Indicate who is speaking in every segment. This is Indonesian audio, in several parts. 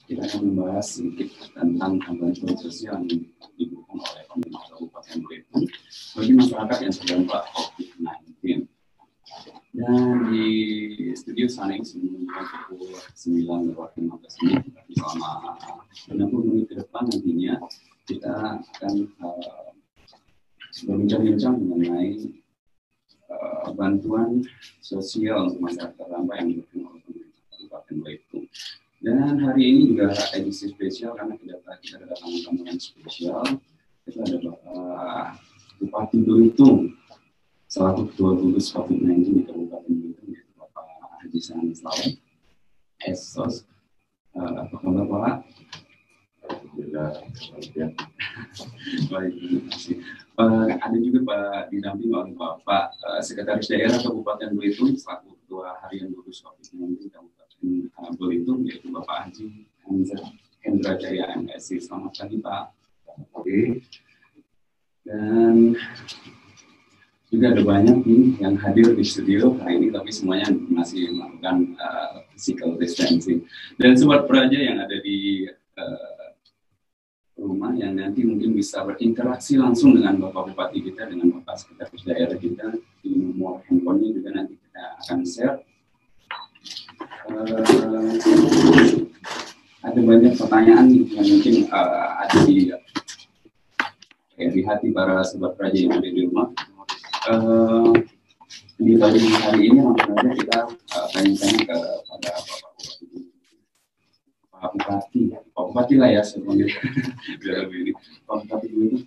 Speaker 1: kita akan membahas sedikit tentang bantuan sosial yang didukung oleh pemerintah Kabupaten Belitung bagi masyarakat yang terdampak COVID-19. Dan di studio sana ini sebelumnya pukul 9:15 menit selama 60 menit ke depan nantinya kita akan berbincang-bincang mengenai bantuan sosial untuk masyarakat terdampak yang diberikan oleh pemerintah Kabupaten Belitung. Dan hari ini juga edisi spesial karena kita kedatangan tamu yang spesial. Itu ada Bupati Belitung, selaku Ketua Gugus COVID-19 di Kabupaten Belitung, yaitu Bapak Haji Sani Slamet, Esos. Apa kabar Pak? Alhamdulillah. Baik, terima kasih. Ada juga Pak didampingi oleh Bapak Sekretaris Daerah Kabupaten Belitung selaku Ketua Harian Gugus COVID-19 Kabupaten Belitung, yaitu Bapak Haji Hendra Jaya MSI. Selamat pagi Pak. Oke. Dan juga ada banyak nih yang hadir di studio hari ini, tapi semuanya masih melakukan physical distancing. Dan sobat Praja yang ada di rumah yang nanti mungkin bisa berinteraksi langsung dengan Bapak Bupati kita, dengan Bapak Sekretaris Daerah kita, di nomor handphonenya juga nanti kita akan share. Ada banyak pertanyaan yang mungkin ada di hati para sobat Praja yang ada di rumah. Di pagi hari ini langsung saja kita tanya-tanya kepada Pak Bupati lah ya saya panggil biar lebih ini. Pak Bupati dulu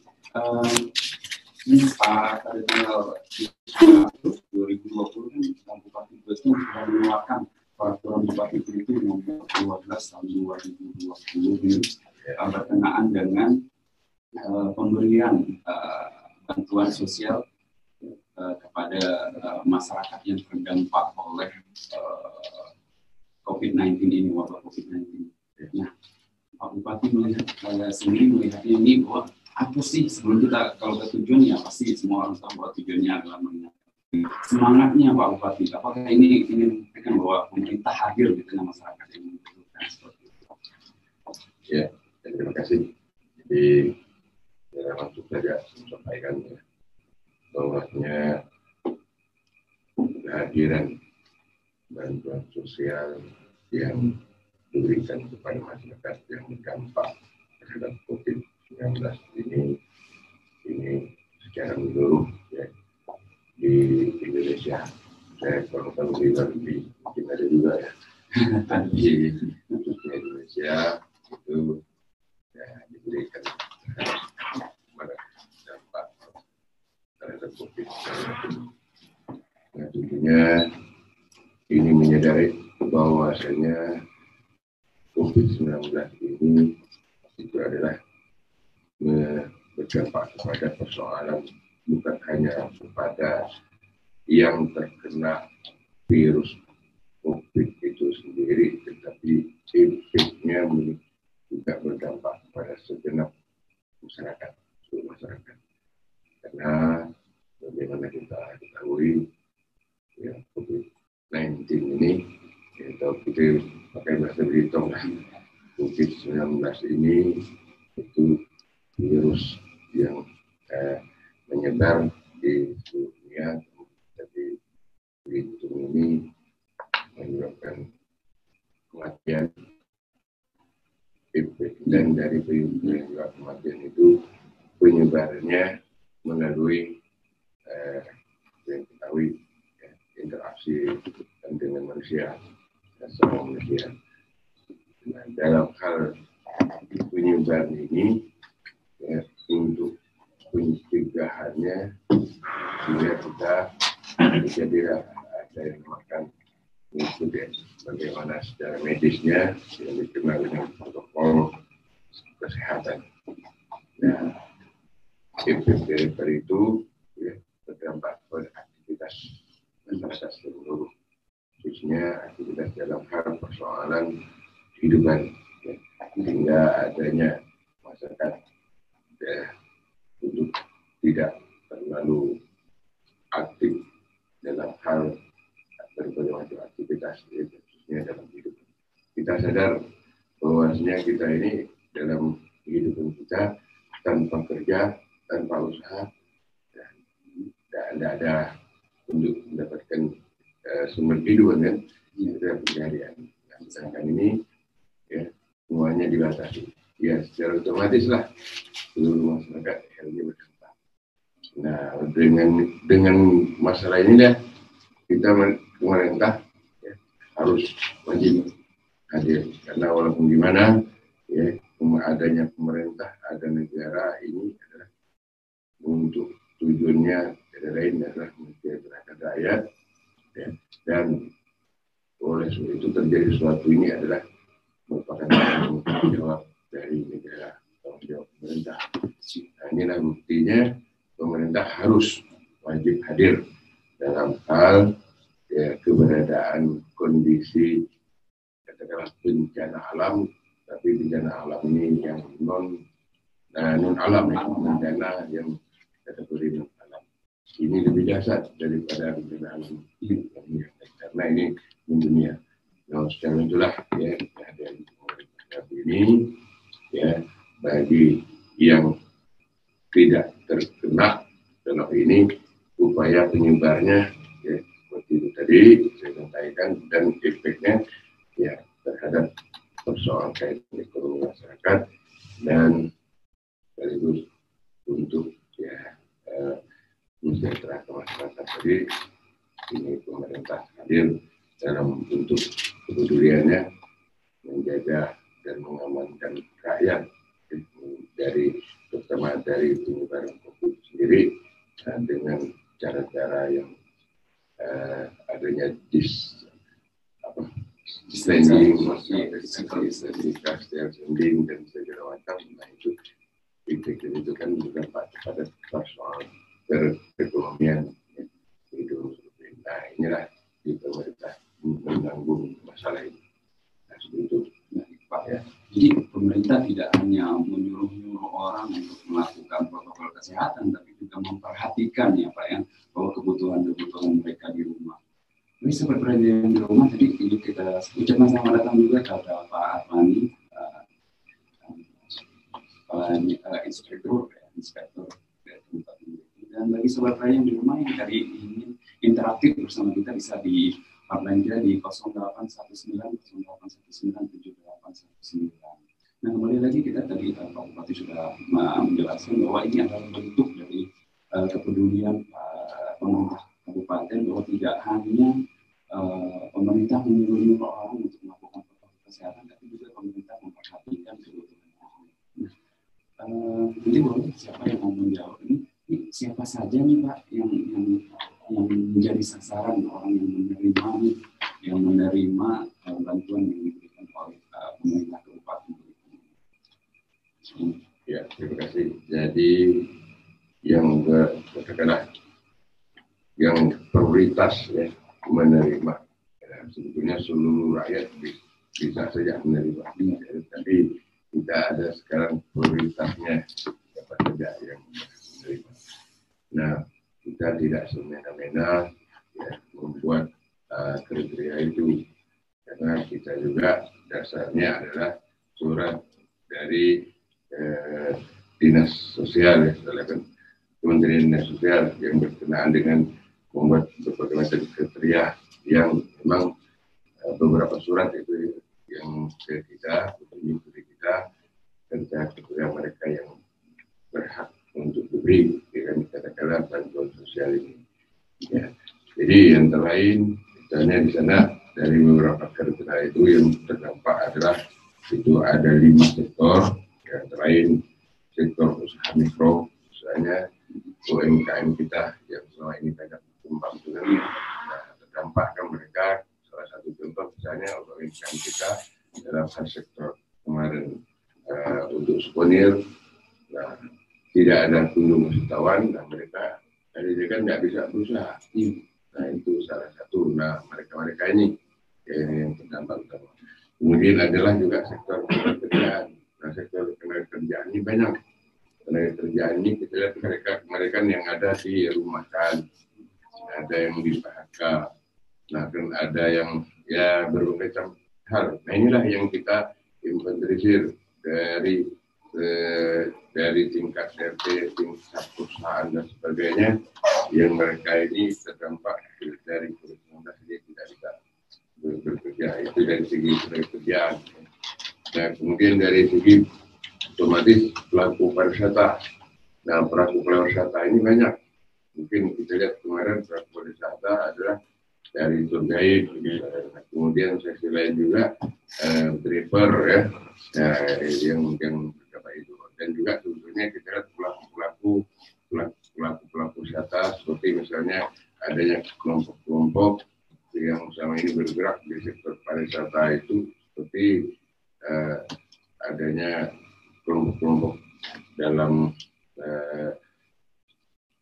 Speaker 1: ini pada tanggal 2020 kan Bupati Belitung sudah mengeluarkan peraturan Bupati Belitung nomor 12 tahun 2020 ini berkenaan dengan pemberian bantuan sosial kepada masyarakat yang terdampak oleh COVID-19 ini, wabah COVID-19. Nah, Pak Bupati melihat sendiri melihatnya ini bahwa apa sih sebelum kita kalau ke tujuan ya pasti semua orang tahu bahwa tujuannya adalah semangatnya Pak Bupati. Apakah ini membuktikan bahwa pemerintah hadir di tengah masyarakat yang membutuhkan seperti itu?
Speaker 2: Ya, terima kasih. Jadi langsung saja sampaikan bahwasanya kehadiran bantuan sosial yang diberikan kepada masyarakat yang terdampak terhadap COVID-19 ini secara menyeluruh ya, di Indonesia. Saya kalau tahu di mungkin ada juga ya. Di Indonesia itu ya, diberikan kepada dampak terhadap COVID-19. Nah, tentunya ini menyadari bahwasanya COVID-19 ini itu adalah berdampak kepada persoalan bukan hanya kepada yang terkena virus COVID itu sendiri, tetapi efeknya juga berdampak kepada segenap masyarakat, seluruh masyarakat. Karena bagaimana kita ketahui, ya, COVID-19 ini, atau kita pakai bahasa Belitung, COVID-19 ini itu virus yang menyebar di seluruh dunia. Jadi Belitung ini menyebabkan kematian, dan dari penyebab kematian itu penyebarannya melalui yang ketahui ya, interaksi dengan manusia sama manusia. Nah, dalam hal penyebaran ini ya, untuk pencegahannya sehingga kita tidak ada yang makan itu ya, bagaimana secara medisnya yang dikenal dengan protokol kesehatan. Nah, efek dari itu ya, berdampak pada aktivitas masyarakat seluruh, khususnya aktivitas dalam hal persoalan kehidupan ya, sehingga adanya masyarakat ya, untuk tidak terlalu aktif dalam hal berbagai macam aktivitas ya, khususnya dalam hidup. Kita sadar bahwasanya kita ini dalam kehidupan kita tanpa kerja, tanpa usaha, tidak ada untuk mendapatkan sumber kehidupan kan, kita pencarian. Nah, misalkan ini ya semuanya dibatasi, ya secara otomatis lah seluruh masyarakat akhirnya berdampak. Nah, dengan masalah ini dah kita pemerintah ya, harus wajib hadir, karena walaupun gimana ya adanya pemerintah, ada negara ini adalah untuk tujuannya tidak lain adalah mensejahterakan rakyat ya, dan oleh sebab itu terjadi sesuatu ini adalah merupakan tanggung jawab dari negara, tanggung jawab pemerintah. Nah, inilah buktinya pemerintah harus wajib hadir dalam hal ya, keberadaan kondisi katakanlah bencana alam, tapi bencana alam ini yang non alam ya, bencana yang kategori non alam. Ini lebih dahsyat daripada bencana alam ini, karena ini mendunia. Nah, secara itulah ya ada ini ya bagi yang tidak terkena dalam ini upaya penyebarnya ya seperti itu tadi saya sampaikan, dan efeknya ya terhadap persoalan kaitan ekonomi masyarakat dan sekaligus untuk ya mensejahterakan masyarakat. Jadi ini pemerintah hadir dalam bentuk kepeduliannya menjaga dan mengamankan rakyat dari terutama dari penyebaran COVID sendiri dengan cara-cara yang adanya distancing, distancing dan segala macam. Nah itu kan berdampak pada persoalan perekonomian hidup. Nah inilah di pemerintah menanggung masalah ini. Nah seperti itu. Pak ya.
Speaker 1: Jadi pemerintah tidak hanya menyuruh orang untuk melakukan protokol kesehatan, tapi juga memperhatikan ya Pak ya, bahwa kebutuhan mereka di rumah. Ini seperti perjanjian di rumah tadi kita ucapkan selamat datang juga kepada Pak Armani, inspektur dari tempat ini. Dan bagi sobat perajin di rumah yang tadi ingin interaktif bersama kita bisa di hotline kita di 0819 Nah kembali lagi kita tadi Pak Bupati sudah menjelaskan bahwa ini adalah bentuk dari kepedulian pemerintah kabupaten, bahwa tidak hanya pemerintah menyuruh orang untuk melakukan protokol kesehatan, tapi juga pemerintah memperhatikan kebutuhan orang. Nanti boleh siapa yang mau menjawab ini siapa saja nih Pak yang menjadi sasaran orang yang menerima bantuan yang diberikan oleh pemerintah kabupaten.
Speaker 2: Ya, terima kasih. Jadi yang katakanlah yang prioritas ya menerima ya, sebetulnya seluruh rakyat bisa saja menerima. Tapi kita ada sekarang prioritasnya siapa saja yang menerima. Nah, kita tidak semena-mena ya, membuat kriteria itu, karena kita juga dasarnya adalah surat dari dinas sosial ya, Kementerian Dinas Sosial yang berkenaan dengan membuat berbagai macam kriteria yang memang beberapa surat itu yang ke kita, tentang kriteria mereka yang berhak untuk diberi dengan katakanlah bantuan sosial ini. Ya. Jadi antara lain, misalnya di sana dari beberapa kriteria itu yang terdampak adalah itu ada 5 sektor, yang antara lain sektor usaha mikro, misalnya UMKM kita yang selama ini banyak berkembang dengan terdampak kan mereka. Salah satu contoh misalnya UMKM kita dalam hal sektor kemarin untuk souvenir, nah, tidak ada kunjung wisatawan, dan mereka jadi kan nggak bisa berusaha. Nah itu salah satu. Nah mereka ini yang terdampak utama. Kemudian adalah juga sektor pekerjaan. Nah sektor pekerjaan ini banyak. Tenaga kerjaan ini kita lihat mereka yang ada di rumah kan, ada yang di PHK, nah kan ada yang ya berbagai macam hal. Nah inilah yang kita inventarisir dari tingkat RT, tingkat perusahaan dan sebagainya yang mereka ini terdampak dari COVID-19 dia tidak bisa bekerja. Itu dari segi pekerjaan. Nah, kemudian dari segi otomatis pelaku pariwisata. Nah, pelaku pariwisata ini banyak. Mungkin kita lihat kemarin pelaku pariwisata adalah dari tour guide, kemudian seksi lain juga driver ya, yang berkata itu. Dan juga sebetulnya kita lihat pelaku wisata seperti misalnya adanya kelompok-kelompok yang selama ini bergerak di sektor pariwisata itu seperti adanya kelompok-kelompok dalam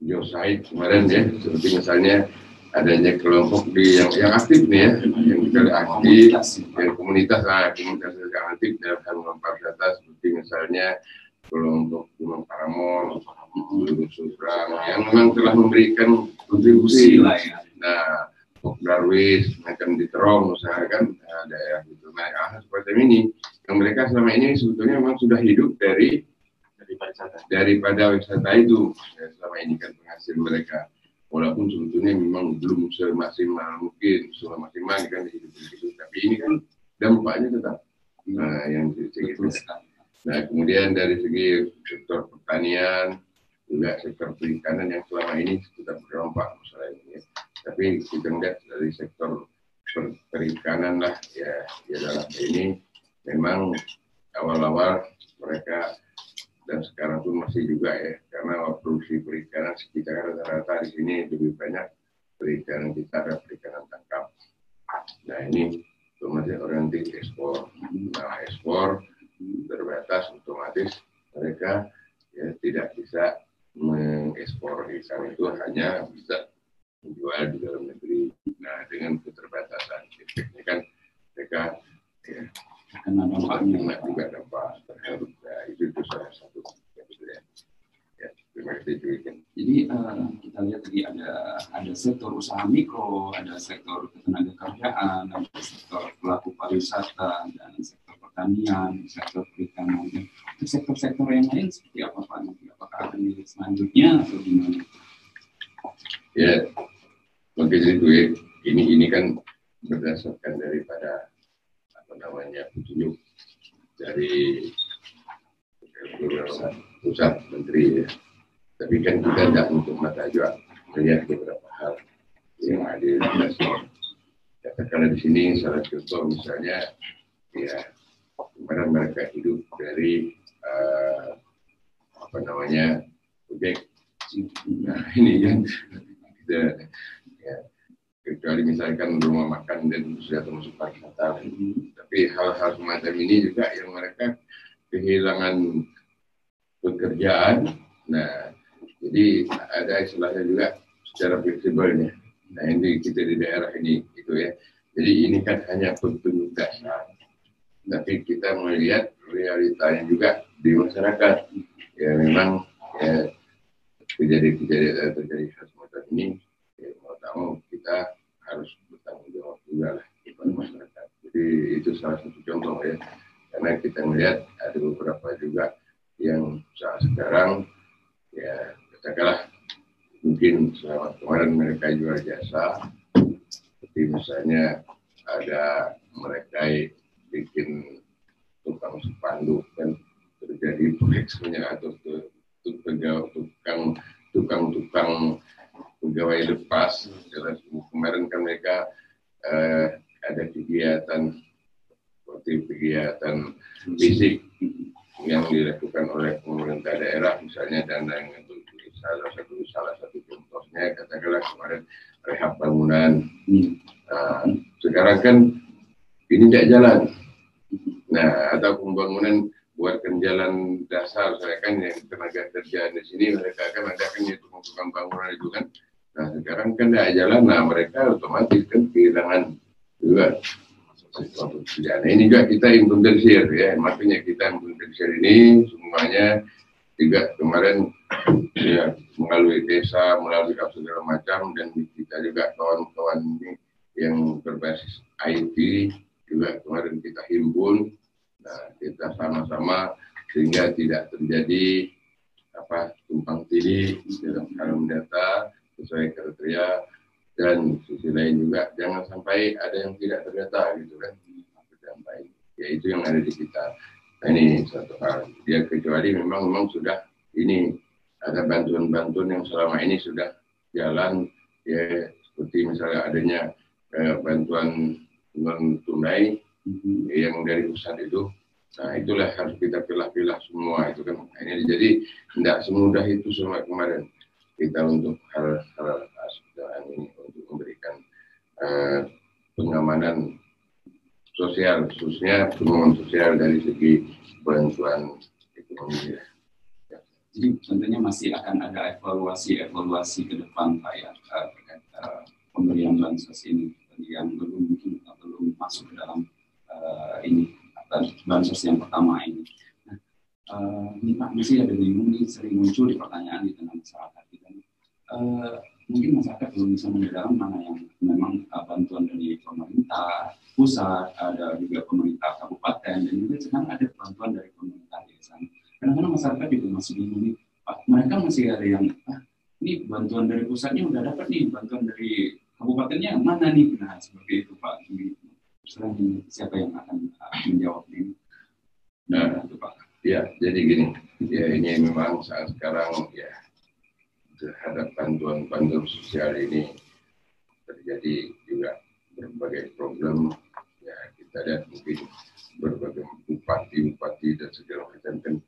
Speaker 2: geosite kemarin ya, seperti misalnya adanya kelompok yang aktif nih ya, yang kita aktif, yang komunitas yang aktif dalam hal pariwisata seperti misalnya kelompok Gunung Paramon, Gunung Subrang yang memang telah memberikan kontribusi lah ya. Nah, Pok Darwis, macam di Terong, misalkan daerah itu. Nah, seperti ini, yang mereka selama ini sebetulnya memang sudah hidup daripada wisata itu. Ya, selama ini kan penghasil mereka. Walaupun sebetulnya memang belum semaksimal mungkin, semaksimal kan hidup itu. Tapi ini kan dampaknya tetap. Nah, yang segitu. Nah, kemudian dari segi sektor pertanian, juga sektor perikanan yang selama ini tetap berdampak masalah ini. Tapi kita lihat dari sektor perikanan lah, ya dalam ini memang awal-awal mereka dan sekarang pun masih juga ya, karena produksi perikanan sekitar rata-rata di sini lebih banyak perikanan kita ada perikanan tangkap. Nah ini otomatis oriented ekspor. Nah ekspor terbatas, otomatis mereka ya tidak bisa mengekspor ikan itu, hanya bisa menjual di dalam negeri. Nah dengan keterbatasan efeknya kan mereka ya
Speaker 1: karena dampaknya
Speaker 2: juga dampak terhadap itu salah satu ya, terima kasih.
Speaker 1: Jadi kita lihat tadi ada sektor usaha mikro, ada sektor ketenaga kerjaan, ada sektor pelaku pariwisata, dan sektor pertanian, sektor perikanan. Untuk sektor-sektor yang lain seperti apa Pak? Apakah akan dilihat selanjutnya atau gimana?
Speaker 2: Ya, makanya itu ya. Ini kan berdasarkan daripada petunjuk dari pusat menteri ya. Tapi kan kita tidak untuk mata juga melihat beberapa hal yang ada di dasar. Katakanlah di sini salah contoh misalnya ya kemarin mereka hidup dari proyek. Nah ini kan kita ya, kecuali misalkan rumah makan dan sudah termasuk pariwisata. Tapi hal-hal semacam ini juga yang mereka kehilangan pekerjaan. Nah, jadi ada istilahnya juga secara fleksibelnya. Nah, ini kita di daerah ini gitu ya. Jadi ini kan hanya petunjuk dasar. Tapi kita melihat realitanya juga di masyarakat. Ya memang ya, kejadian terjadi hal semacam ini. Ya, mau tak mau kita harus bertanggung jawab juga lah kepada masyarakat. Jadi itu salah satu contoh ya. Karena kita melihat ada beberapa juga yang saat sekarang ya katakanlah mungkin selama kemarin mereka jual jasa, seperti misalnya ada mereka bikin tukang spanduk dan terjadi proyeksinya atau tukang pegawai lepas. Kemarin kan mereka ada kegiatan seperti kegiatan fisik yang dilakukan oleh pemerintah daerah, misalnya dana yang untuk salah satu contohnya katakanlah kemarin rehab bangunan. Sekarang kan ini tidak jalan. Nah, atau pembangunan buatkan jalan dasar, saya kan yang tenaga kerja di sini mereka kan ada kan itu tukang bangunan itu kan. Nah, sekarang kan tidak jalan, nah mereka otomatis kan kehilangan juga pekerjaan. Nah, ini juga kita inventarisir ya, makanya kita inventarisir ini semuanya juga kemarin ya melalui desa, melalui segala macam, dan kita juga kawan-kawan ini yang berbasis IT juga kemarin kita himpun Nah, kita sama-sama sehingga tidak terjadi tumpang tindih dalam hal mendata sesuai kriteria, dan sisi lain juga jangan sampai ada yang tidak terdata gitu kan, sampai ya itu yang ada di kita. Nah, ini satu hal dia, kecuali memang sudah ini ada bantuan-bantuan yang selama ini sudah jalan ya, seperti misalnya adanya bantuan non tunai yang dari pusat itu. Nah, itulah harus kita pilah-pilah semua itu kan. Ini jadi tidak semudah itu semua kemarin kita untuk hal-hal ini untuk memberikan pengamanan sosial, khususnya pengamanan sosial dari segi bantuan ekonomi. Ya.
Speaker 1: Jadi tentunya masih akan ada evaluasi ke depan Pak ya, terkait pemberian bansos ini yang belum masuk ke dalam ini bansos yang pertama ini. Nah, ini Pak masih ada bingung nih, sering muncul di pertanyaan di tengah masyarakat kita. Mungkin masyarakat belum bisa mendalam mana yang memang bantuan dari pemerintah pusat, ada juga pemerintah kabupaten, dan juga sekarang ada bantuan dari pemerintah desa. Kadang-kadang masyarakat juga masih bingung nih, Pak, mereka masih ada yang ini bantuan dari pusatnya udah dapat nih, bantuan dari kabupatennya mana nih? Nah, seperti itu Pak. Siapa yang akan menjawab ini?
Speaker 2: Nah, itu Pak. Ya, jadi gini, ya ini memang saat sekarang ya terhadap bantuan sosial ini terjadi juga berbagai problem. Ya, kita lihat mungkin berbagai bupati dan segala macam kan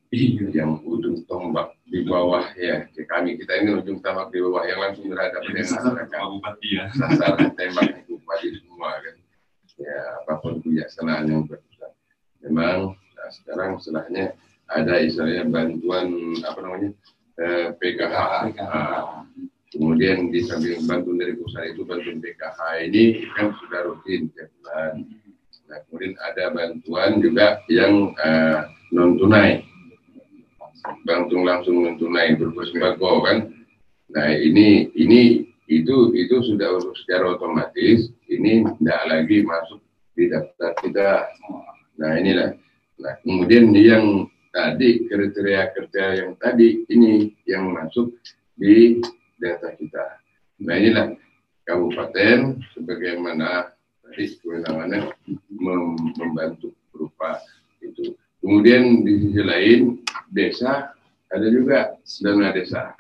Speaker 2: yang ujung tombak di bawah ya, kami kita ini ujung tombak di bawah yang langsung berhadapan dengan masyarakat. Bupati ya. Sasar tembak bupati semua kan. Ya, apapun kebijaksanaan yang berpusat. Memang nah, sekarang setelahnya ada istilahnya bantuan PKH. Kemudian di samping bantuan dari pusat itu bantuan PKH ini kan sudah rutin tiap bulan. Nah, kemudian ada bantuan juga yang non tunai, bantuan langsung non tunai berupa sembako kan. Nah itu sudah secara otomatis ini tidak lagi masuk di daftar kita. Nah inilah. Nah kemudian yang tadi kriteria yang tadi ini yang masuk di data kita. Nah inilah kabupaten sebagaimana tadi kewenangannya membantu berupa itu. Kemudian di sisi lain desa ada juga dana desa.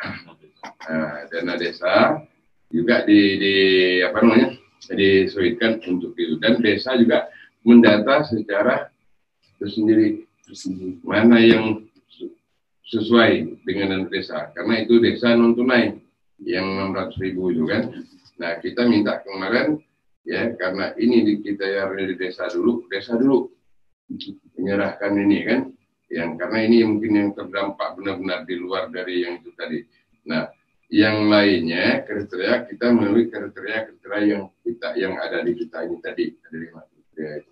Speaker 2: Nah, dana desa juga disesuaikan untuk itu, dan desa juga mendata secara tersendiri mana yang sesuai dengan dana desa, karena itu desa non tunai yang 600.000 itu kan. Nah kita minta kemarin ya, karena ini kita yang di desa dulu menyerahkan ini kan, yang karena ini mungkin yang terdampak benar-benar di luar dari yang itu tadi. Nah yang lainnya kriteria kita melalui kriteria yang ada di kita ini tadi, ada 5 kriteria itu.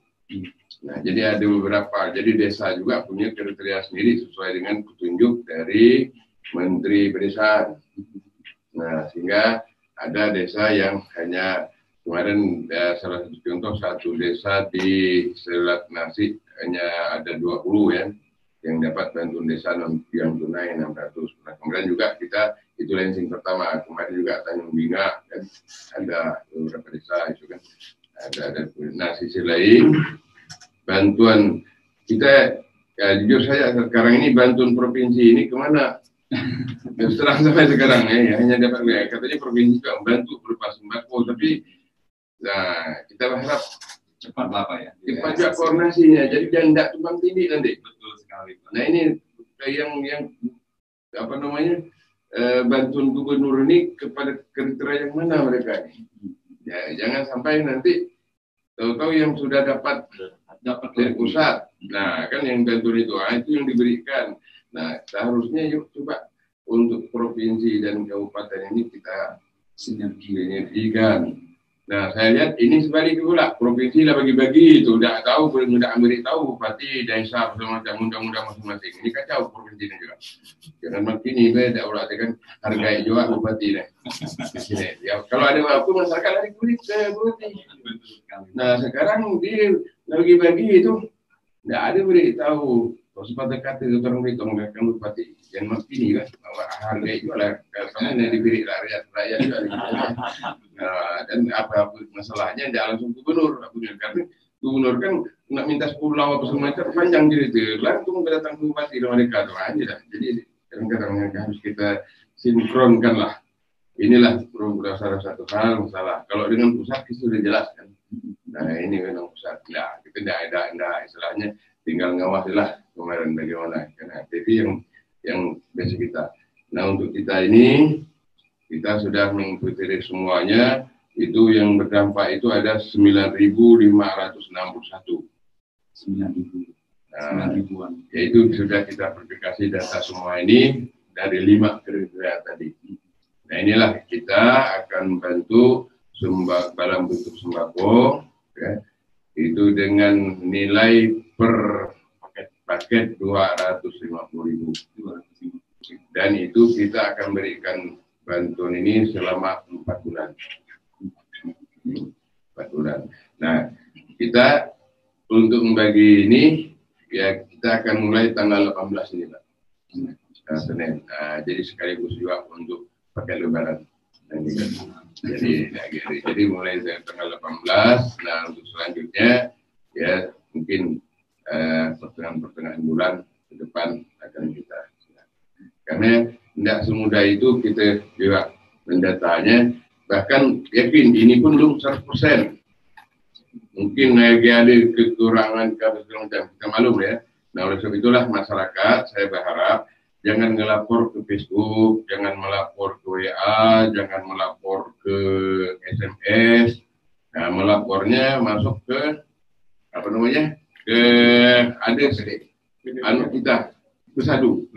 Speaker 2: Nah jadi ada beberapa, jadi desa juga punya kriteria sendiri sesuai dengan petunjuk dari Menteri Pedesaan. Nah sehingga ada desa yang hanya kemarin salah satu contoh, satu desa di Selat Nasi hanya ada 20 ya yang dapat bantuan desa yang tunai 600. Nah kemudian juga kita itu lansing pertama, kemarin juga Tanjung Binga kan ada beberapa desa itu kan ada. Nah sisi lain bantuan kita ya, jujur saja sekarang ini bantuan provinsi ini kemana? Terus terang sampai sekarang ya hanya dapat katanya provinsi juga membantu berupa sembako, tapi nah kita berharap
Speaker 1: cepat lah Pak ya.
Speaker 2: Cepat juga koordinasinya, jadi jangan tidak tumpang tindih nanti.
Speaker 1: Betul sekali Pak.
Speaker 2: Nah ini yang bantuan gubernur ini kepada kriteria yang mana mereka ini? Ya jangan sampai nanti tahu-tahu yang sudah dapat dari pusat. Nah kan yang bantuan itu yang diberikan. Nah seharusnya yuk coba untuk provinsi dan kabupaten ini kita sinergikan. Nah, saya lihat ini sebaliknya pula, provinsi lah bagi-bagi itu, udah ambil tahu bupati, desa, macam undang-undang masing-masing. Ini kacau provinsi ini juga. Jangan makin ini, tidak ulah kan hargai juga bupati deh. Ya, kalau ada waktu masyarakat lari kulit ke bupati. Nah, sekarang di bagi-bagi itu Nggak ada beritahu. Kalau sepatah kata itu orang beritahu mereka bupati yang ini kan bahwa harga itu adalah karena yang diberi rakyat juga. Dan apa masalahnya dia langsung gubernur, karena gubernur kan nak minta 10 lawa apa semacam panjang jadi langsung datang ke bupati dan mereka doa aja lah. Jadi kadang-kadang harus kita sinkronkan lah. Inilah salah satu hal masalah. Kalau dengan pusat itu sudah jelas kan. Nah ini memang pusat. Nah kita tidak ada istilahnya tinggal ngawasilah kemarin bagaimana. Karena TV yang biasa kita. Nah untuk kita ini kita sudah mengikuti semuanya. Itu yang berdampak itu ada 9.561. 9.000-an. Yaitu sudah kita verifikasi data semua ini dari 5 kriteria tadi. Nah inilah kita akan bantu dalam bentuk sembako, ya, itu dengan nilai per paket 250.000. Dan itu kita akan berikan bantuan ini selama 4 bulan. 4 bulan. Nah, kita untuk membagi ini, ya kita akan mulai tanggal 18 ini, Pak. Senin. Jadi sekaligus juga untuk pakai lebaran. Jadi mulai dari tanggal 18. Nah, untuk selanjutnya, ya mungkin pertengahan bulan ke depan akan kita. Karena tidak semudah itu kita juga mendatanya. Bahkan yakin ini pun belum 100%. Mungkin lagi ada kekurangan macam kita maklum ya. Nah oleh sebab itulah masyarakat saya berharap jangan ngelapor ke Facebook, jangan melapor ke WA, jangan melapor ke SMS. Nah melapornya masuk ke apa namanya ke ada kita bersadu.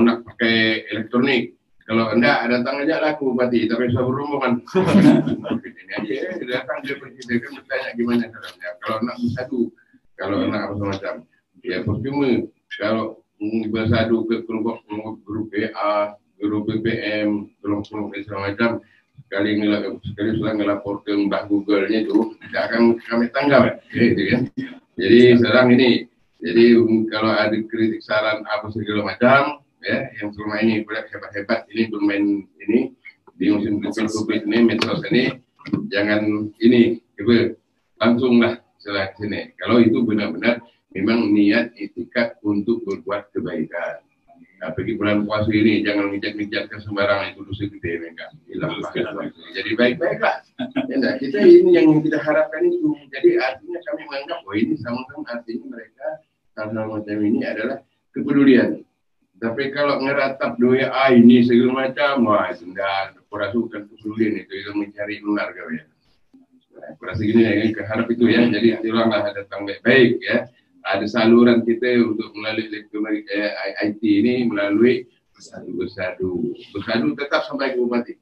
Speaker 2: Nak pakai elektronik. Kalau enggak, datang aja lah ke bupati, tapi saya berrombongan. Ini aja, datang dia presiden kan bertanya gimana caranya. Kalau nak bersatu, kalau nak apa semacam, ya percuma. Kalau bersatu ke kelompok grup PA, grup BPM, kelompok macam, sekali setelah ngelapor ke Mbak Google-nya itu, tidak akan kami tanggap. Gitu kan. Jadi sekarang ini, jadi kalau ada kritik saran apa segala macam, ya, yang selama ini hebat-hebat ini bermain ini di musim COVID ini, medsos ini, jangan ini, gitu, langsunglah setelah sini. Kalau itu benar-benar memang niat itikat untuk berbuat kebaikan. Nah, pergi bulan puasa ini jangan mijat-mijatkan sembarangan itu dosa gede mereka. Jadi baik-baiklah. Ya, kita ini yang kita harapkan itu. Jadi artinya kami menganggap bahwa ini sama-sama artinya mereka hal-hal macam ini adalah kepedulian. Tapi kalau ngeratap doa ini segala macam, wah itu enggak, kurasukan kesulitan itu mencari lunar kau ya. Nah, kurasa gini ya, keharap itu ya. Jadi ulanglah datang baik-baik ya. Ada saluran kita untuk melalui elektronik IT ini melalui bersadu tetap sampai ke bupati.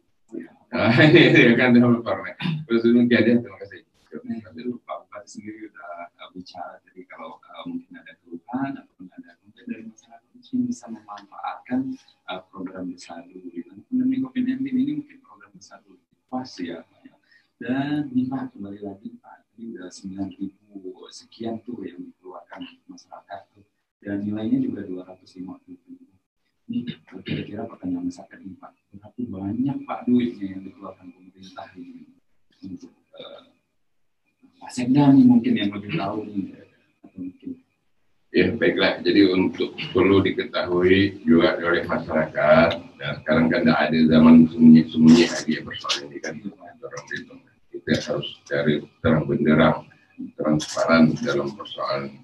Speaker 2: Nah, ini akan dilaporkan. Terus demikian ya, terima kasih.
Speaker 1: Pak Bupati sendiri sudah bicara, jadi kalau mungkin ada keluhan ataupun ada komplain dari masyarakat mungkin bisa memanfaatkan program bersadu di pandemi COVID-19 ini, mungkin program bersadu pas ya Pak ya. Dan nih Pak, kembali lagi Pak, ini udah 9.000 sekian tuh yang dikeluarkan masyarakat tuh, dan nilainya juga 250.000. Ini kira-kira pertanyaan masyarakat ini Pak, berapa banyak Pak duitnya yang dikeluarkan pemerintah ini untuk Pak Sekda nih mungkin yang lebih tahu nih, atau mungkin.
Speaker 2: Ya baiklah, jadi untuk perlu diketahui juga oleh masyarakat, nah sekarang kan tidak ada zaman sembunyi-sembunyi lagi ya persoalan ini kan, orang itu kita harus cari terang benderang, transparan dalam persoalan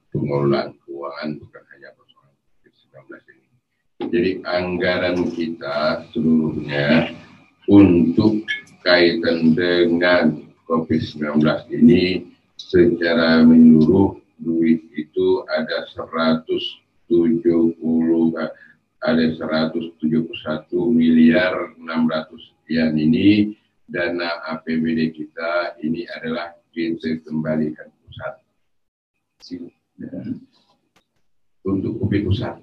Speaker 2: pengelolaan keuangan, bukan hanya persoalan COVID-19 ini. Jadi anggaran kita seluruhnya untuk kaitan dengan COVID-19 ini secara menyeluruh duit itu ada 171 miliar 600 sekian ini dana APBD kita ini adalah kita kembalikan pusat untuk UP pusat.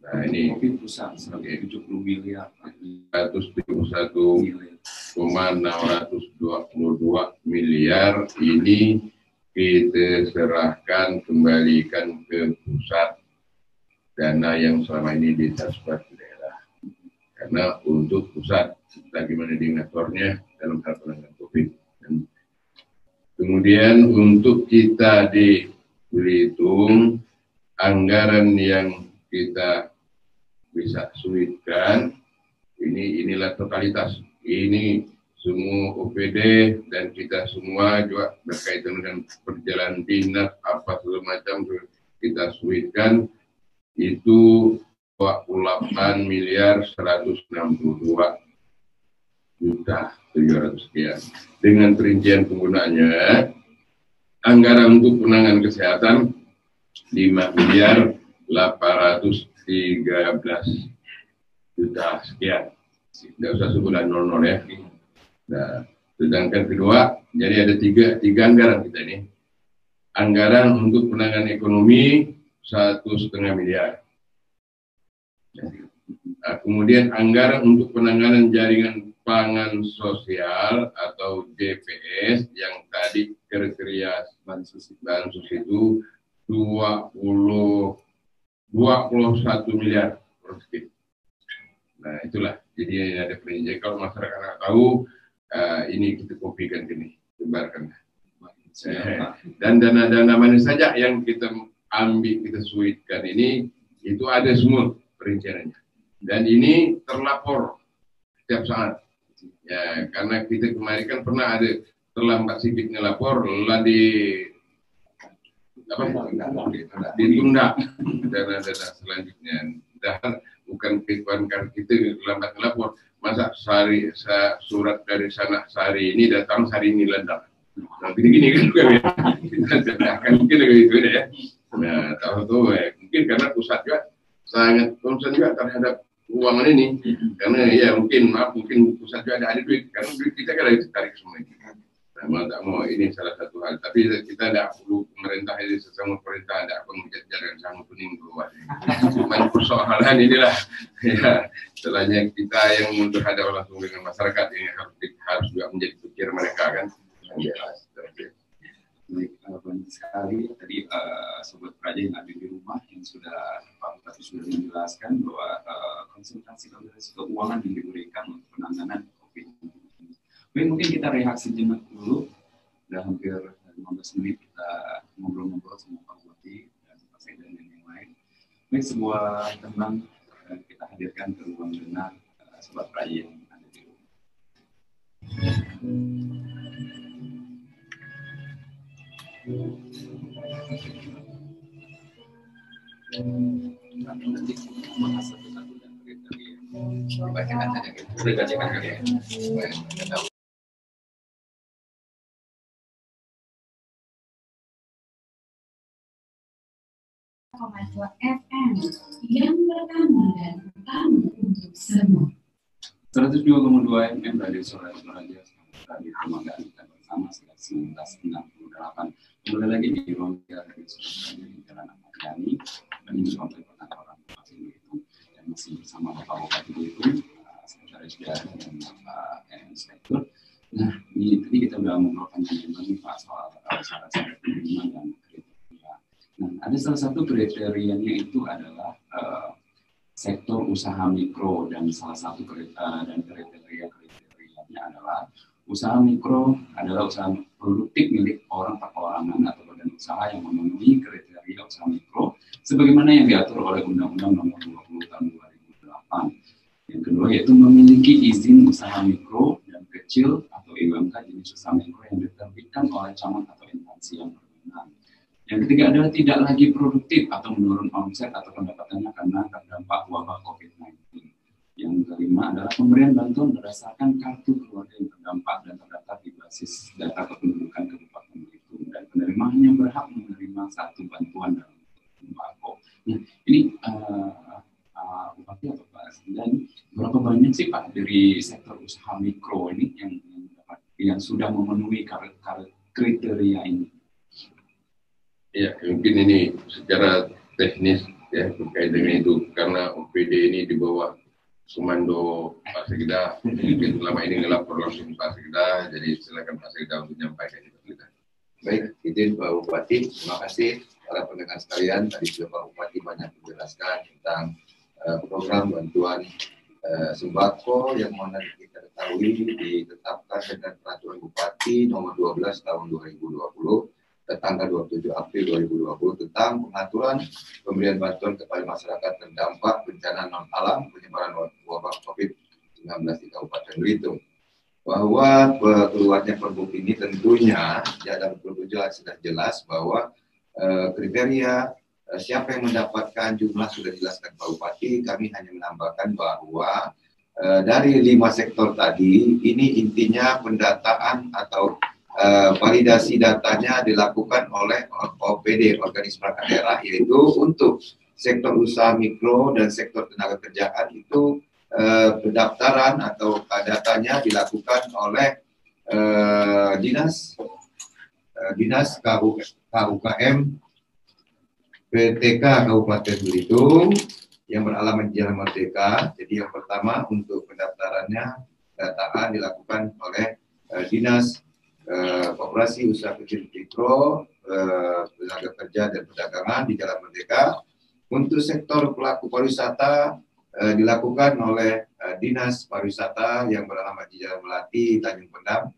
Speaker 2: Nah ini
Speaker 1: UP pusat 170 miliar
Speaker 2: 171,622 miliar ini kita serahkan, kembalikan ke pusat dana yang selama ini ditransfer ke daerah. Karena untuk pusat, bagaimana diaturnya dalam hal penanganan COVID. Dan kemudian untuk kita di Belitung, anggaran yang kita bisa suitkan, inilah totalitas. Ini semua OPD dan kita semua juga berkaitan dengan perjalanan dinas apa segala macam kita suitkan itu 28 miliar 162 juta 700 sekian. Dengan perincian penggunaannya, anggaran untuk penanganan kesehatan 5 miliar 813 juta sekian. Tidak usah sebulan 00 ya. Nah, sedangkan kedua, jadi ada tiga anggaran kita ini. Anggaran untuk penanganan ekonomi 1,5 miliar. Nah, kemudian anggaran untuk penanganan jaringan pangan sosial atau JPS yang tadi kriteria bansos itu 21 miliar per. Nah, itulah. Jadi ada perincian. Kalau masyarakat nggak tahu, ini kita kopikan gini, sebarkan. Dan dana-dana mana saja yang kita ambil, kita suitkan ini, itu ada semua perinciannya. Dan ini terlapor setiap saat. Ya, karena kita kemarin kan pernah ada terlambat sedikit ngelapor, ditunda dana-dana selanjutnya. Dan bukan kehidupan kita lambat ngelapor. Masa surat dari sana sehari ini datang hari ini ledak. Nah, gini kan juga ya. Kan mungkin gitu ya. Nah, tahu mungkin karena pusat juga sangat concern juga terhadap keuangan ini. Karena ya mungkin pusat juga ada duit. Karena duit kita kan harus tarik semua ini. Nah, mau tak mau ini salah satu hal. Tapi kita tidak perlu pemerintah ini sesama pemerintah tidak perlu jalan sama kuning keluar. Cuma persoalan inilah ya setelahnya kita yang berhadapan langsung dengan masyarakat ini harus juga menjadi pikir mereka kan.
Speaker 1: Baik, banyak sekali tadi sobat praja yang ada di rumah yang sudah Pak Bupati sudah menjelaskan bahwa konsultasi keuangan yang diberikan untuk penanganan COVID-19. Baik, mungkin kita rehat sejenak dulu. Sudah hampir 15 menit kita ngobrol-ngobrol sama Pak Bupati dan Pak Sekda dan yang lain. Baik, sebuah tembang kita hadirkan ke ruang dengar sobat praja yang ada di rumah. Nanti bahas satu-satu dan kriteria. Dibacakan saja gitu. Dibacakan ya.
Speaker 3: FM yang pertama dan pertama untuk semua.
Speaker 1: 102,2 FM Radio Suara Raja Radio Kemanggaan kita bersama sejak 1968. Kembali lagi di ruang Radio Suara Raja di Jalan Ahmad Yani dan ini sampai Perkantoran Bupati Belitung dan masih bersama Bapak Bupati Belitung, Sekretaris Daerah dan Bapak Inspektur. Nah, ini tadi kita sudah ngobrol panjang-panjang Pak soal syarat-syarat penerimaan dan kriteria. Nah, ada salah satu kriterianya itu adalah sektor usaha mikro dan salah satu kriteria-kriterianya adalah usaha mikro adalah usaha produktif milik orang perorangan atau badan usaha yang memenuhi kriteria usaha mikro sebagaimana yang diatur oleh Undang-Undang Nomor 20 Tahun 2008. Yang kedua yaitu memiliki izin usaha mikro dan kecil atau IUMK jenis usaha mikro yang diterbitkan oleh camat atau instansi yang berwenang. Yang ketiga adalah tidak lagi produktif atau menurun omset atau pendapatannya karena terdampak wabah COVID-19. Yang kelima adalah pemberian bantuan berdasarkan kartu keluarga yang terdampak dan terdaftar di basis data kependudukan Kabupaten Belitung dan penerima hanya berhak menerima satu bantuan dalam sembako. Nah, ini Bupati atau Pak dan berapa banyak sih Pak dari sektor usaha mikro ini yang sudah memenuhi kriteria ini?
Speaker 2: Ya, mungkin ini secara teknis ya terkait dengan itu karena OPD ini di bawah komando Pak Sekda, mungkin selama ini ngelapor langsung Pak Sekda, jadi silakan Pak Sekda untuk menyampaikan itu kita.
Speaker 4: Baik,
Speaker 2: izin Pak Bupati, terima kasih para pendengar sekalian. Tadi sudah Pak Bupati banyak menjelaskan tentang program bantuan sembako yang mana kita ketahui ditetapkan dengan peraturan Bupati nomor 12 tahun 2020 tanggal 27 April 2020 tentang pengaturan pemberian bantuan kepada masyarakat terdampak bencana non alam penyebaran wabah COVID-19 di Kabupaten Belitung. Bahwa keluarnya Pergub ini tentunya dalam Pergub sudah jelas bahwa kriteria siapa yang mendapatkan jumlah sudah dijelaskan Pak Bupati. Kami hanya menambahkan bahwa dari 5 sektor tadi ini intinya pendataan atau validasi datanya dilakukan oleh OPD, Organisasi Perangkat Daerah, yaitu untuk sektor usaha mikro dan sektor tenaga kerjaan itu pendaftaran atau datanya dilakukan oleh Dinas KUKM PTK Kabupaten Belitung yang beralamat di Jalan Merdeka. Jadi yang pertama untuk pendaftarannya dataan dilakukan oleh Dinas Koperasi Usaha Kecil Mikro, Tenaga Kerja dan Perdagangan di Jalan Merdeka. Untuk sektor pelaku pariwisata dilakukan oleh Dinas Pariwisata yang beralamat di Jalan Melati, Tanjung Pendam.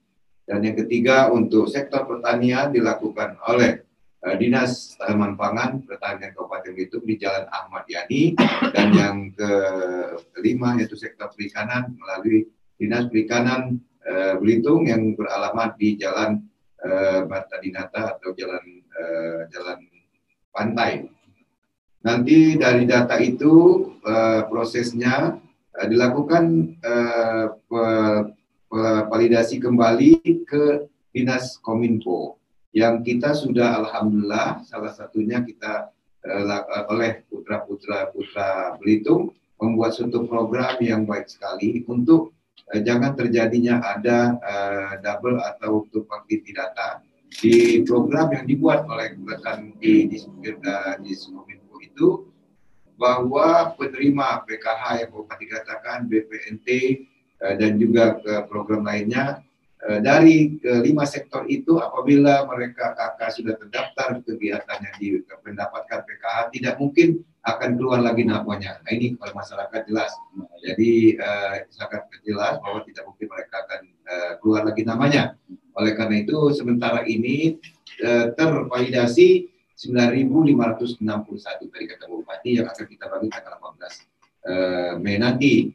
Speaker 2: Dan yang ketiga untuk sektor pertanian dilakukan oleh Dinas Tanaman Pangan Pertanian Kabupaten Belitung di Jalan Ahmad Yani. Dan yang kelima yaitu sektor perikanan melalui Dinas Perikanan Belitung yang beralamat di Jalan Marta Dinata atau Jalan Pantai. Nanti dari data itu prosesnya dilakukan validasi kembali ke Dinas Kominfo yang kita sudah alhamdulillah salah satunya kita oleh putra Belitung membuat suatu program yang baik sekali untuk jangan terjadinya ada double atau tumpang tindih data di program yang dibuat oleh rekan di Kominfo itu, bahwa penerima PKH yang Bupati katakan BPNT dan juga ke program lainnya dari kelima sektor itu apabila mereka kakak sudah terdaftar kegiatannya di mendapatkan PKH tidak mungkin akan keluar lagi namanya. Nah, ini kalau masyarakat jelas. Jadi sangat jelas bahwa tidak mungkin mereka akan keluar lagi namanya. Oleh karena itu sementara ini tervalidasi 9.561 dari kata Bupati yang akan kita bagi tanggal 18 Mei nanti.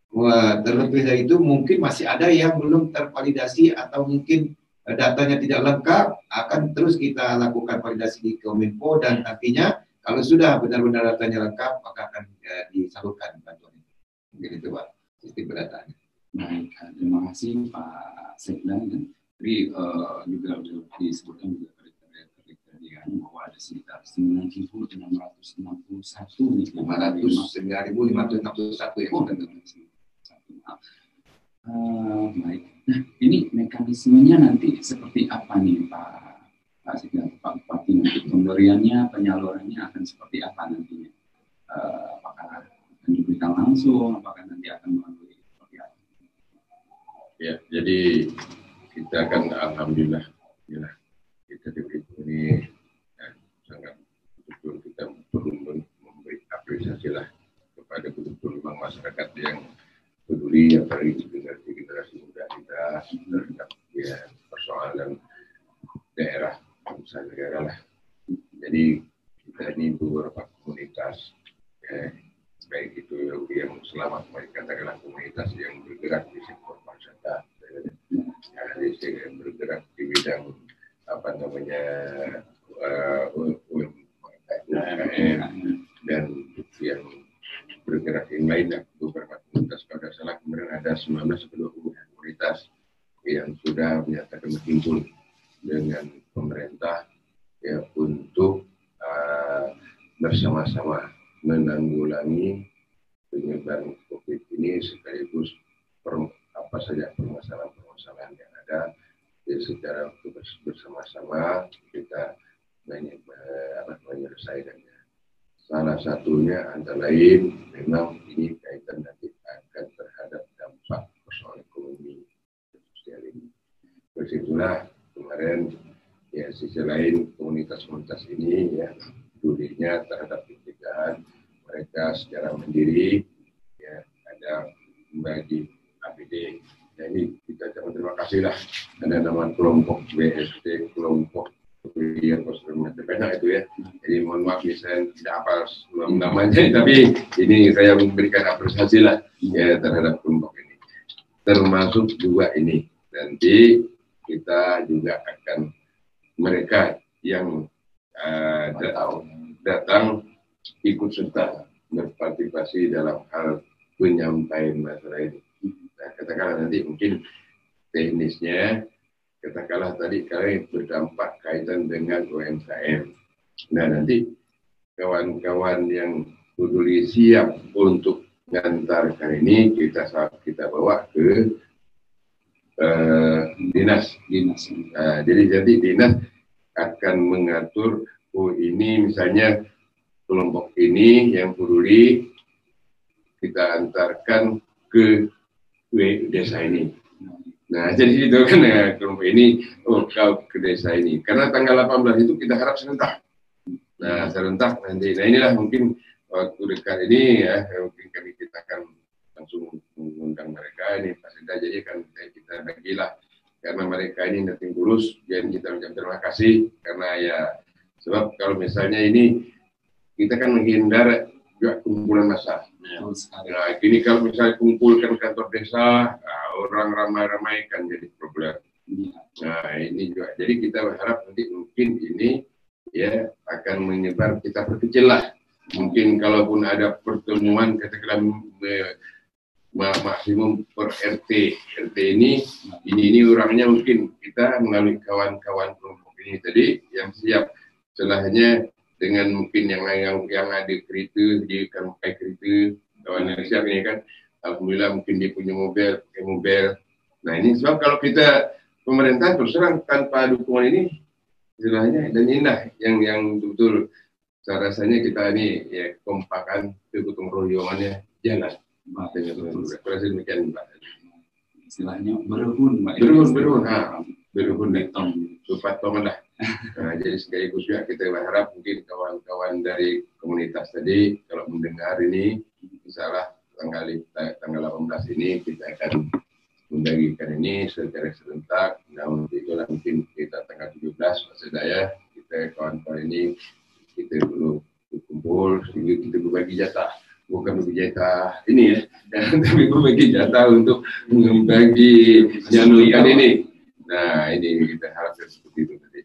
Speaker 2: Wah, terlebih dari itu mungkin masih ada yang belum tervalidasi atau mungkin datanya tidak lengkap, akan terus kita lakukan validasi di Kominfo dan nantinya kalau sudah benar-benar datanya lengkap maka akan disalurkan bantuan itu. Mungkin itu Pak, sistem pendataannya.
Speaker 1: Baik, terima kasih Pak Sekda. Jadi juga disebutkan juga kriterianya bahwa ada sekitar 9.661 nih.
Speaker 2: 9.561 ya.
Speaker 1: Baik. Nah, ini mekanismenya nanti seperti apa nih Pak Sekda, Pak Bupati? Nanti pemberiannya, penyalurannya akan seperti apa nantinya? Apakah akan diberikan langsung? Apakah nanti akan melalui seperti apa?
Speaker 2: Ya, jadi kita akan alhamdulillah ya, kita diberi ini sangat betul kita perlu memberi apresiasi lah kepada betul-betul masyarakat yang peduli apalagi generasi muda kita terhadap ya, persoalan daerah, usaha negara lah. Jadi kita ini beberapa komunitas baik itu yang selama katakanlah komunitas yang bergerak di sektor pariwisata, yang bergerak di bidang apa namanya UMKM dan yang bergerak yang lainnya, beberapa komunitas pada salah kemudian ada 19 atau 20 komunitas yang sudah menyatakan berhimpun dengan pemerintah ya untuk bersama-sama menanggulangi penyebaran COVID ini sekaligus apa saja permasalahan-permasalahan yang ada ya, secara bersama-sama kita menyelesaikannya. Salah satunya antara lain memang ini kaitan nanti akan terhadap dampak persoalan ekonomi sosial ini. Terus itulah kemarin Ya, sisi lain komunitas-komunitas ini ya pedulinya terhadap pencegahan mereka secara mandiri, ya ada membagi APD. Nah ini kita ucapkan terima kasih lah. Ada nama kelompok BST, kelompok yang macam itu ya. Jadi mohon maaf saya tidak apa namanya, tapi ini saya memberikan apresiasi lah ya terhadap kelompok ini. Termasuk juga ini nanti kita juga akan mereka yang datang ikut serta berpartisipasi dalam hal penyampaian masalah ini. Nah, katakanlah nanti mungkin teknisnya, katakanlah tadi kalian berdampak kaitan dengan UMKM. Nah nanti kawan-kawan yang peduli siap untuk mengantarkan ini kita bawa ke dinas. Jadi dinas akan mengatur, oh ini misalnya kelompok ini yang peduli kita antarkan ke desa ini. Nah jadi itu kan ya, kelompok ini kau ke desa ini. Karena tanggal 18 itu kita harap serentak. Nah serentak nanti. Nah inilah mungkin waktu dekat ini ya mungkin kita akan langsung mengundang mereka ini Pak Seda, jadi kan kita bagilah karena mereka ini nanti tulus, dan kita ucapkan terima kasih karena ya sebab kalau misalnya ini kita kan menghindar juga kumpulan massa. Nah ini kalau misalnya kumpulkan kantor desa, orang ramai-ramai kan jadi problem. Nah ini juga, jadi kita berharap nanti mungkin ini ya akan menyebar, kita perkecil lah. Mungkin kalaupun ada pertemuan katakanlah maksimum per RT ini orangnya mungkin kita melalui kawan-kawan kelompok ini tadi yang siap celahnya dengan mungkin yang ada kereta, dia akan pakai kereta, kawan yang siap ini kan alhamdulillah mungkin dia punya pakai mobil. Nah ini sebab kalau kita pemerintah terus terang tanpa dukungan ini celahnya dan indah yang betul saya rasanya kita ini ya kompakan kegotong royongannya jalan. Berhasil demikian Mbak.
Speaker 1: Istilahnya berhun Mbak.
Speaker 2: Berhun beton, supat toman lah. Nah, jadi sekaligus juga kita berharap mungkin kawan-kawan dari komunitas tadi kalau mendengar ini, insyaallah tanggal 18 ini kita akan membagikan ini secara serentak. Nah, untuk itulah mungkin kita tanggal 17 Pak Sedaya kita kawan-kawan ini kita perlu kumpul sehingga kita berbagi jatah. Bukan berbagi jatah ini ya, tapi berbagi jatah untuk membagi nyanyikan ini. Nah ini kita harapkan seperti itu tadi.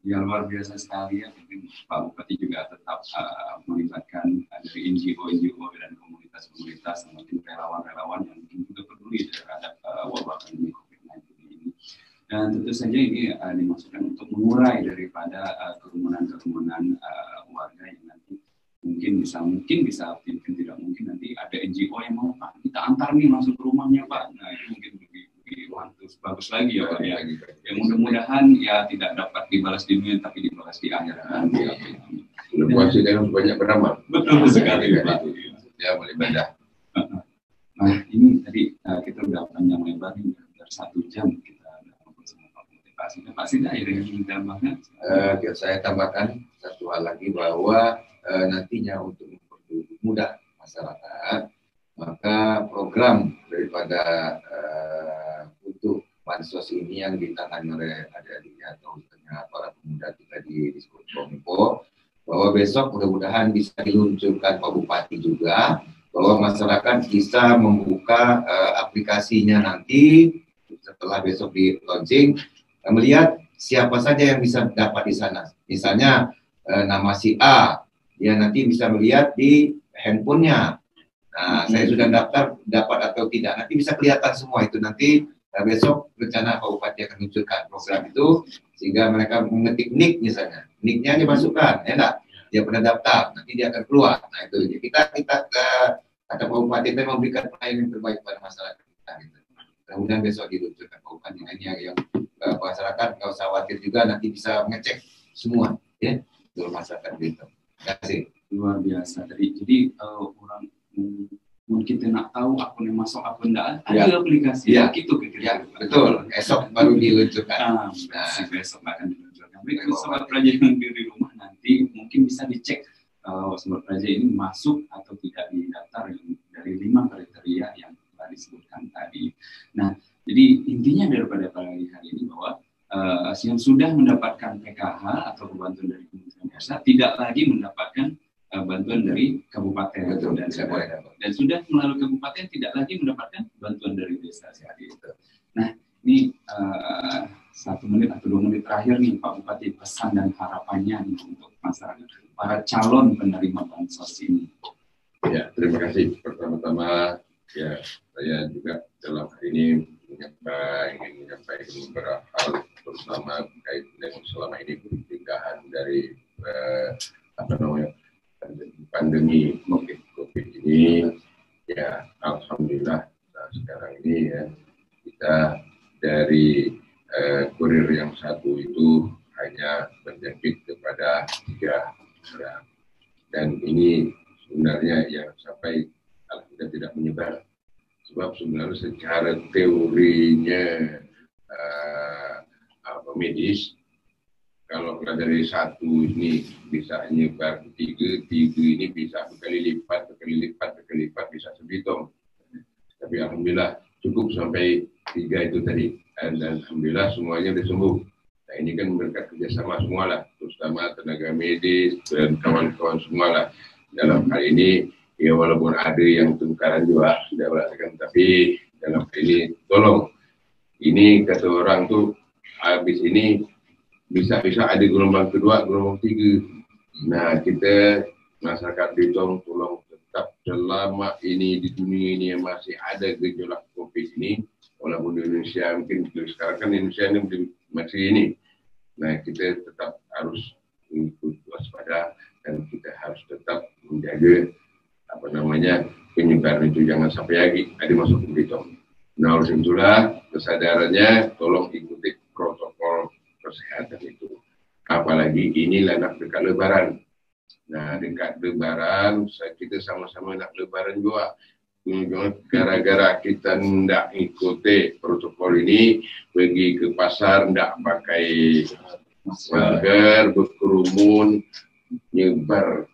Speaker 1: Ya luar biasa sekali ya, mungkin Pak Bupati juga tetap melibatkan dari NGO dan komunitas-komunitas, mungkin relawan-relawan yang mungkin juga peduli terhadap wabah pandemi COVID-19 ini. Dan tentu saja ini dimaksudkan untuk mengurai daripada kerumunan warga yang nanti mungkin bisa tidak mungkin nanti ada NGO yang mau Pak kita antar nih langsung ke rumahnya Pak. Nah itu mungkin lebih bagus lagi ya Pak ya. Yang mudah-mudahan ya tidak dapat dibalas di dunia tapi dibalas di akhirat nanti.
Speaker 2: Puasa jangan banyak beramal.
Speaker 1: Betul sekali Pak.
Speaker 2: Ya boleh ibadah.
Speaker 1: Nah ini tadi kita udah panjang lebar nih hampir 1 jam kita ngobrol sama Pak Bupati. Pak Sida ada yang ingin tambahkan?
Speaker 4: Saya tambahkan satu hal lagi bahwa nantinya untuk mempermudah masyarakat, maka program daripada untuk bansos ini yang ditangani oleh adik-adik atau para pemuda kita di Diskut Kominfo, bahwa besok mudah-mudahan bisa diluncurkan Pak Bupati juga, bahwa masyarakat bisa membuka aplikasinya nanti setelah besok di launching, melihat siapa saja yang bisa dapat di sana. Misalnya nama si A, dia nanti bisa melihat di handphonenya. Nah, saya sudah daftar, dapat atau tidak. Nanti bisa kelihatan semua itu. Nanti besok rencana Pak Bupati akan menunjukkan program itu, sehingga mereka mengetik nick misalnya. Nicknya dimasukkan, ya enggak? Dia pernah daftar, nanti dia akan keluar. Nah, itu kita kata Pak Bupati itu memberikan pelayanan yang terbaik pada masyarakat kita. Gitu. Kemudian besok diluncurkan Pak Bupati. Ini yang masyarakat nggak usah khawatir juga, nanti bisa mengecek semua, ya, untuk masyarakat gitu. Terima kasih.
Speaker 1: Luar biasa. Jadi orang Mungkin kita nak tahu akun yang masuk akun enggak, ada aplikasi gitu
Speaker 4: ya, betul. Esok baru diluncurkan.
Speaker 1: Besok akan diluncurkan. Tapi kalau sobat praja yang di rumah nanti mungkin bisa dicek sobat praja ini masuk atau tidak di daftar dari 5 kriteria yang telah disebutkan tadi. Nah, jadi intinya daripada pagi hari ini bahwa yang sudah mendapatkan PKH atau bantuan dari Kementerian Desa tidak lagi mendapatkan bantuan dari kabupaten dan sudah melalui kabupaten tidak lagi mendapatkan bantuan dari desa seperti itu. Nah, ini 1 menit atau 2 menit terakhir nih Pak Bupati, pesan dan harapannya nih untuk masyarakat para calon penerima bansos ini.
Speaker 2: Ya, terima kasih. Pertama-tama ya saya juga dalam hari ini ingin menyampaikan beberapa hal, terutama terkait dengan selama ini pencegahan dari pandemi COVID ini. Ya, alhamdulillah sekarang ini ya kita dari kurir yang satu itu hanya berjangkit kepada 3 orang, dan ini sebenarnya yang sampai alhamdulillah tidak menyebar, sebab sebenarnya secara teorinya medis, kalau dari 1 ini bisa nyebar ke 3 ini bisa berkali lipat bisa sebitung. Tapi alhamdulillah cukup sampai 3 itu tadi, dan alhamdulillah semuanya sudah sembuh. Nah, ini kan berkat kerjasama semua lah, terutama tenaga medis dan kawan-kawan semua lah. Dalam hal ini ya walaupun ada yang tengkaran juga sudah merasakan, tapi dalam hal ini tolong, ini kata orang tuh habis ini bisa-bisa ada gelombang kedua, gelombang 3. Nah, kita masyarakat Bitung tolong tetap selama ini di dunia ini yang masih ada gejolak COVID ini, walaupun di Indonesia mungkin sekarang kan Indonesia ini masih ini. Nah, kita tetap harus waspada dan kita harus tetap menjaga penyebaran itu jangan sampai lagi ada masuk ke Bitung. Nah, oleh itulah kesadarannya tolong ikuti protokol kesehatan itu. Apalagi inilah nak dekat Lebaran. Nah, dekat Lebaran, kita sama-sama nak Lebaran juga. Gara-gara kita tidak ikuti protokol ini, pergi ke pasar tidak pakai masker, berkerumun, nyebar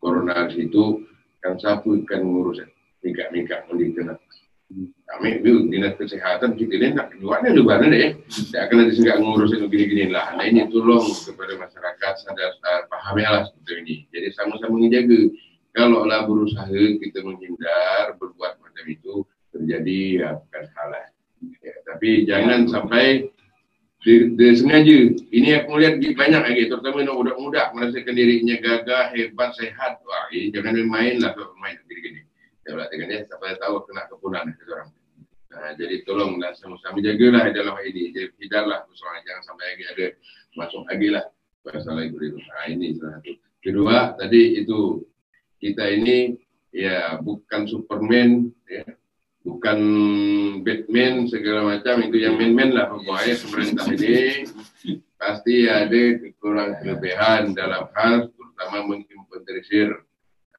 Speaker 2: corona itu, kan siapa kan ngurus mika-mika mandi kena. Kami itu dinas kesehatan kita ini nak kejuannya Lebaran deh, tidak akan nanti nggak ngurusin gini-gini lah. Nah, ini tolong kepada masyarakat sadar pahami lah seperti ini. Jadi sama-sama menjaga. Kalau lah berusaha kita menghindar berbuat macam itu terjadi ya bukan salah. Ya, tapi jangan sampai disengaja. Ini aku lihat banyak lagi, terutama yang muda-muda merasakan dirinya gagah, hebat, sehat. Wah, ini jangan main lah kalau main gini-gini. Ya berarti kan ya, sampai tahu kena kepunan orang. Nah, jadi tolonglah sama-sama jagalah dalam ini. Jadi hindarlah soalnya jangan sampai lagi ada masuk lagi lah masalah itu. Nah, ini salah satu. Kedua, tadi itu kita ini ya bukan Superman, ya, bukan Batman segala macam, itu yang main-main lah pokoknya. Pemerintah ini pasti ada kekurangan kelebihan dalam hal terutama menginventarisir.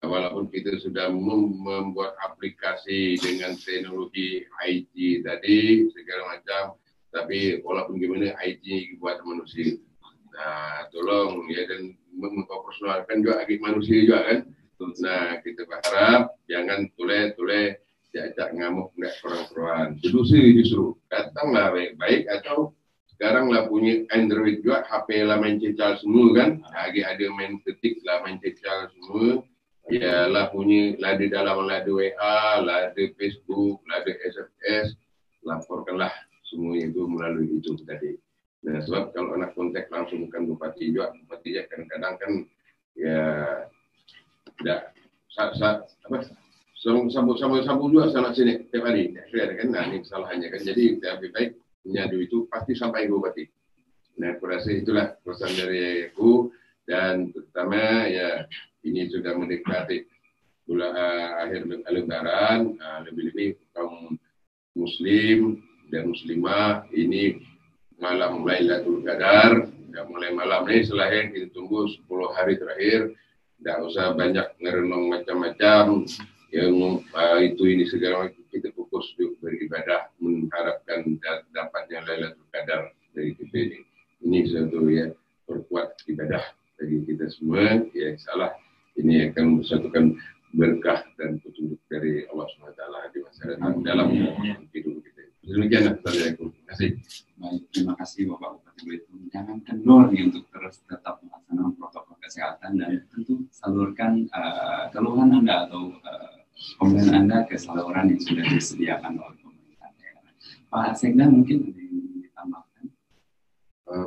Speaker 2: Walaupun kita sudah membuat aplikasi dengan teknologi IT tadi segala macam, tapi walaupun gimana IT buat manusia. Nah, tolong ya, dan memproporsionalkan juga bagi manusia juga kan. Nah, kita berharap jangan tule-tule diajak ngamuk nggak keruan-keruan. Justru datanglah baik-baik, atau sekarang lah punya Android juga, HP lah main cecal semua kan. Lagi ada main ketik lah main cecal semua. Ya lah punya, lah di dalam lah ada WA, lah ada Facebook, lah ada SMS. Laporkanlah semua itu melalui itu tadi. Nah, sebab kalau anak kontak langsung bukan bupati juga, bupati ya kadang-kadang kan ya tidak sambung juga sana sini tiap hari, kan? Nah, ini kesalahannya kan. Jadi lebih baik menyadu itu pasti sampai ke bupati. Nah, aku rasa itulah pesan dari aku, dan terutama ya ini sudah mendekati bulan akhir Lebaran, lebih-lebih kaum Muslim dan Muslimah ini malam Lailatul Qadar, mulai malam ini selahir kita tunggu 10 hari terakhir. Tidak usah banyak ngerenung macam-macam, yang itu ini segala macam, kita fokus untuk beribadah, mengharapkan dapatnya Lailatul Qadar dari kita ini. Ini satu ya, perkuat ibadah bagi kita semua. Ya insyaallah ini akan bersatukan berkah dan petunjuk dari Allah SWT di masa datang dalam hidup kita. Demikian, Assalamualaikum. Terima kasih.
Speaker 1: Baik, terima kasih Bapak Bupati Belitung. Jangan kendor nih untuk terus tetap melaksanakan protokol kesehatan dan tentu salurkan keluhan Anda atau komplain Anda ke saluran yang sudah disediakan oleh pemerintah daerah. Pak Sekda mungkin ada yang ditambahkan.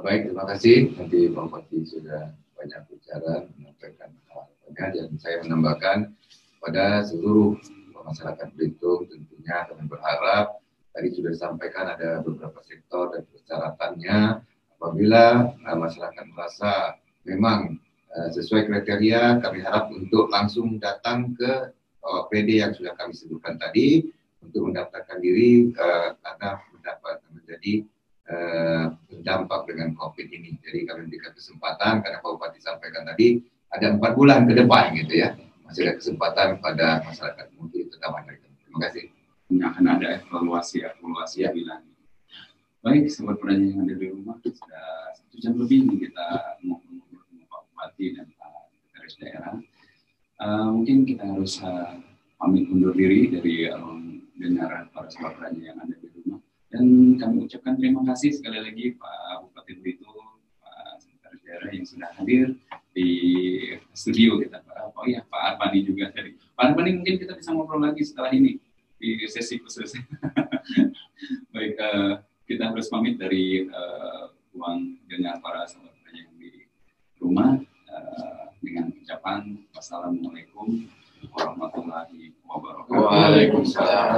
Speaker 4: Baik, terima kasih. Nanti Pak Bupati sudah banyak bicara menyampaikan hal-halnya, dan saya menambahkan pada seluruh masyarakat Belitung tentunya kami berharap tadi sudah disampaikan ada beberapa sektor dan persyaratannya. Apabila masyarakat merasa memang sesuai kriteria, kami harap untuk langsung datang ke PD yang sudah kami sebutkan tadi untuk mendaftarkan diri karena mendapat menjadi berdampak dengan COVID ini. Jadi kami berikan kesempatan karena Pak Bupati sampaikan tadi ada 4 bulan ke depan gitu ya, masih ada kesempatan pada masyarakat mungkin terutama mereka. Terima kasih.
Speaker 1: Akan ada evaluasi ya. Bilang. Baik, sobat penanya yang ada di rumah, sudah 1 jam lebih nih kita ngobrol dengan Pak Bupati dan Pak Sekretaris Daerah. Mungkin kita harus pamit undur diri dari dengar para sobat penanya yang ada di rumah. Dan kami ucapkan terima kasih sekali lagi Pak Bupati Belitung, Pak Sekretaris Daerah yang sudah hadir di studio kita. Oh ya, Pak Arpani juga tadi. Pak Arpani mungkin kita bisa ngobrol lagi setelah ini di sesi khusus. Baik, kita harus pamit dari ruang dengar para sahabat yang di rumah dengan ucapan wassalamualaikum warahmatullahi wabarakatuh.
Speaker 4: Waalaikumsalam.